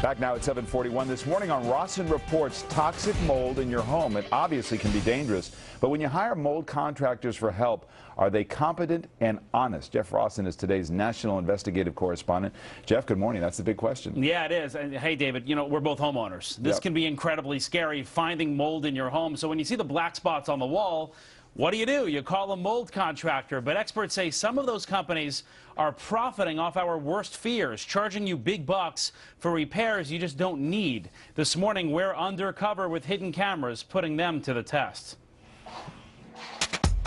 Back now at 7:41 this morning on Rawson Reports, toxic mold in your home. It obviously can be dangerous, but when you hire mold contractors for help, are they competent and honest? Jeff Rawson is today's national investigative correspondent. Jeff, good morning. That's the big question. Yeah, it is. And hey, David, you know, we're both homeowners. This can be incredibly scary, finding mold in your home. So when you see the black spots on the wall, what do? You call a mold contractor. But experts say some of those companies are profiting off our worst fears, charging you big bucks for repairs you just don't need. This morning, we're undercover with hidden cameras, putting them to the test.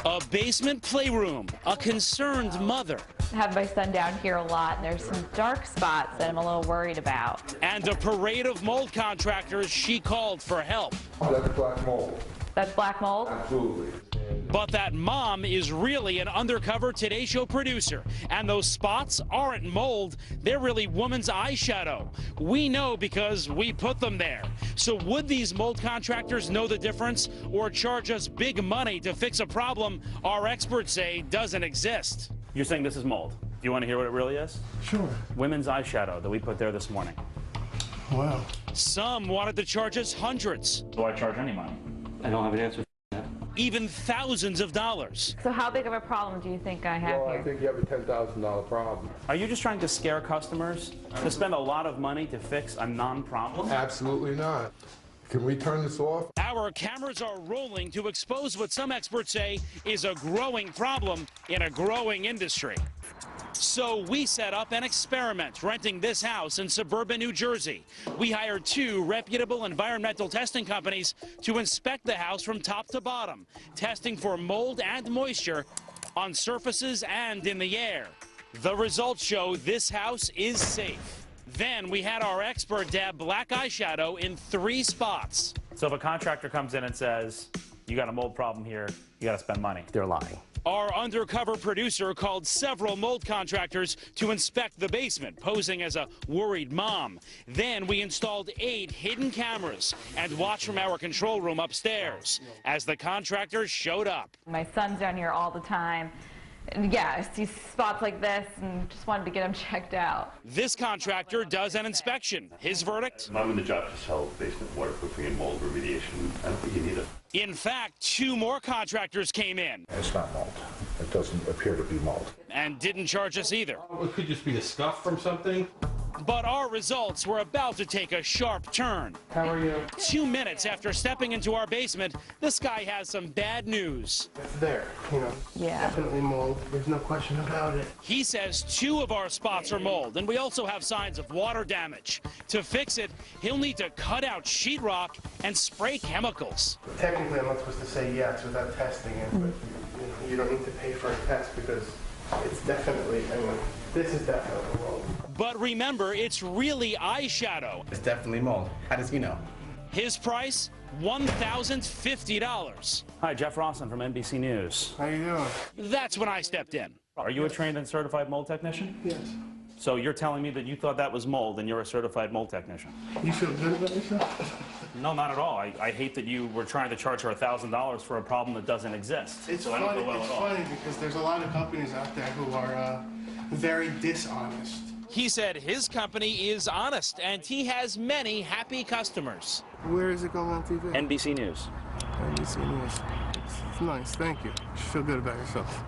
A basement playroom, a concerned mother. I have my son down here a lot, and there's some dark spots that I'm a little worried about. And a parade of mold contractors she called for help. That's black mold. That's black mold? Absolutely. But that mom is really an undercover Today Show producer. And those spots aren't mold, they're really woman's eyeshadow. We know because we put them there. So would these mold contractors know the difference or charge us big money to fix a problem our experts say doesn't exist? You're saying this is mold. Do you want to hear what it really is? Sure. Women's eyeshadow that we put there this morning. Wow. Some wanted to charge us hundreds. Do I charge any money? I don't have an answer for that. Even thousands of dollars. So how big of a problem do you think I have Well, here? I think you have a $10,000 problem. Are you just trying to scare customers to spend a lot of money to fix a non-problem? Absolutely not. Can we turn this off? Our cameras are rolling to expose what some experts say is a growing problem in a growing industry. So we set up an experiment, renting this house in suburban New Jersey. We hired 2 reputable environmental testing companies to inspect the house from top to bottom, testing for mold and moisture on surfaces and in the air. The results show this house is safe. Then we had our expert dab black eyeshadow in 3 spots. So if a contractor comes in and says, you got a mold problem here, you got to spend money, They're lying. our undercover producer called several mold contractors to inspect the basement, posing as a worried mom. Then we installed 8 hidden cameras and watched from our control room upstairs as the contractors showed up. My son's down here all the time. And yeah, I see spots like this and just wanted to get him checked out. This contractor does an inspection. His verdict? I'm in the job to sell basement waterproofing and mold remediation. I don't think you need it. In fact, 2 more contractors came in It's not mold. It doesn't appear to be mold. and didn't charge us either. It could just be a scuff from something. But our results were about to take a sharp turn. How are you? 2 minutes after stepping into our basement, this guy has some bad news. It's there, you know. Yeah. Definitely mold. There's no question about it. He says 2 of our spots are mold, and we also have signs of water damage. To fix it, he'll need to cut out sheetrock and spray chemicals. Technically, I'm not supposed to say yes without testing it, but you don't need to pay for a test because it's definitely, I mean, this is definitely mold. But remember, it's really eyeshadow. It's definitely mold. How does he know? His price, $1,050. Hi, Jeff Rawson from NBC News. How you doing? That's when I stepped in. Are you a trained and certified mold technician? Yes. So you're telling me that you thought that was mold and you're a certified mold technician? You feel good about yourself? No, not at all. I hate that you were trying to charge her $1,000 for a problem that doesn't exist. It's so I don't funny. feel well It's at all. funny because there's a lot of companies out there who are very dishonest. He said his company is honest and he has many happy customers. Where is it going on TV? NBC News. NBC News. It's nice. Thank you. You should feel good about yourself.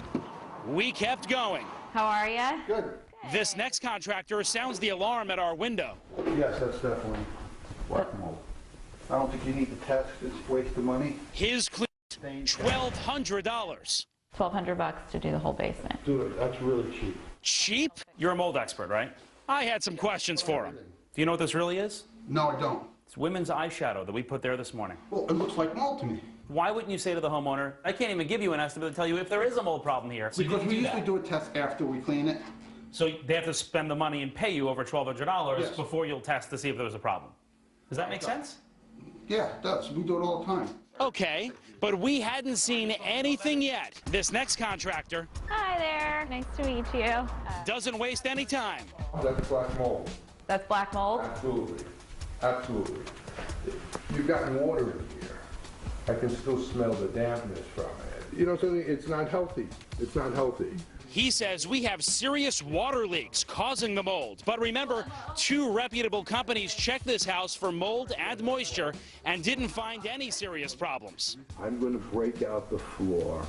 We kept going. How are you? Good. This next contractor sounds the alarm at our window. Yes, that's definitely black mold. I don't think you need to test. It's a waste of money. His clean $1,200. $1,200 to do the whole basement. Dude, that's really cheap. Cheap? You're a mold expert, right? I had some questions for him. Do you know what this really is? No, I don't. It's women's eyeshadow that we put there this morning. Well, it looks like mold to me. Why wouldn't you say to the homeowner, I can't even give you an estimate to tell you if there is a mold problem here. So you Because didn't we do usually that. do a test after we clean it. So they have to spend the money and pay you over $1,200 Yes. before you'll test to see if there was a problem. Does that make sense? Yeah, it does. We do it all the time. Okay, but we hadn't seen anything yet. This next contractor Hi there. Nice to meet you. doesn't waste any time. That's black mold. That's black mold? Absolutely. Absolutely. You've got water in here. I can still smell the dampness from it. You know something? It's not healthy. It's not healthy. He says we have serious water leaks causing the mold. But remember, 2 reputable companies checked this house for mold and moisture and didn't find any serious problems. I'm going to break out the floor.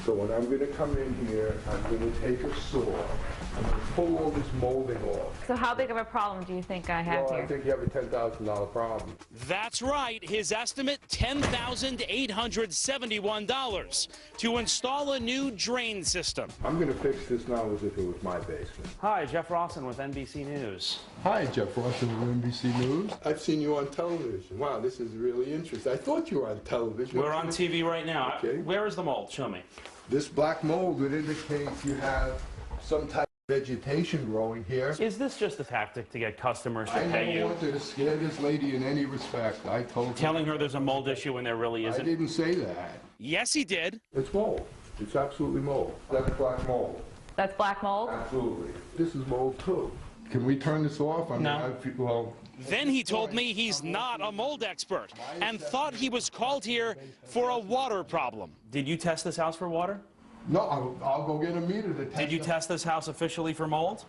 So when I'm going to come in here, I'm going to take a saw. I'm going to pull all this molding off. So how big of a problem do you think I have Well, here? I think you have a $10,000 problem. That's right. His estimate, $10,871 to install a new drain system. I'm going to fix this now as if it was my basement. Hi, Jeff Rawson with NBC News. Hi, Jeff Rawson with NBC News. I've seen you on television. Wow, this is really interesting. I thought you were on television. We're on TV right now. Okay. Where is the mold? Show me. This black mold would indicate you have some type of vegetation growing here. Is this just a tactic to get customers to I pay never you? wanted to scare this lady in any respect. I told her. Telling her there's a mold issue when there really I isn't? didn't say that. Yes, he did. It's mold. It's absolutely mold. That's black mold. That's black mold? Absolutely. This is mold too. Can we turn this off? I mean, No. Well, Then he told me he's not a mold expert and thought he was called here for a water problem. Did you test this house for water? no, I'll go get a meter to test Did you it. test this house officially for mold?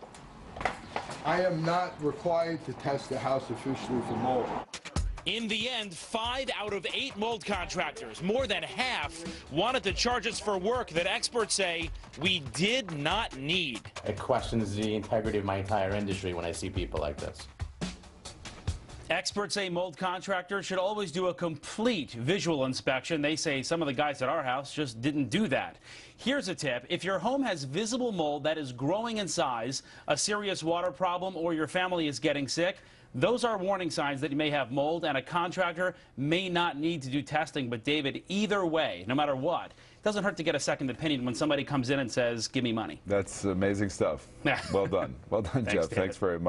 I am not required to test the house officially for mold. In the end, 5 out of 8 mold contractors, more than half, wanted to charge us for work that experts say we did not need. It questions the integrity of my entire industry when I see people like this. Experts say mold contractors should always do a complete visual inspection. They say some of the guys at our house just didn't do that. Here's a tip. If your home has visible mold that is growing in size, a serious water problem, or your family is getting sick, those are warning signs that you may have mold, and a contractor may not need to do testing. But, David, either way, no matter what, it doesn't hurt to get a second opinion when somebody comes in and says, give me money. That's amazing stuff. Well done. Well done, Thanks, Jeff. David. Thanks very much.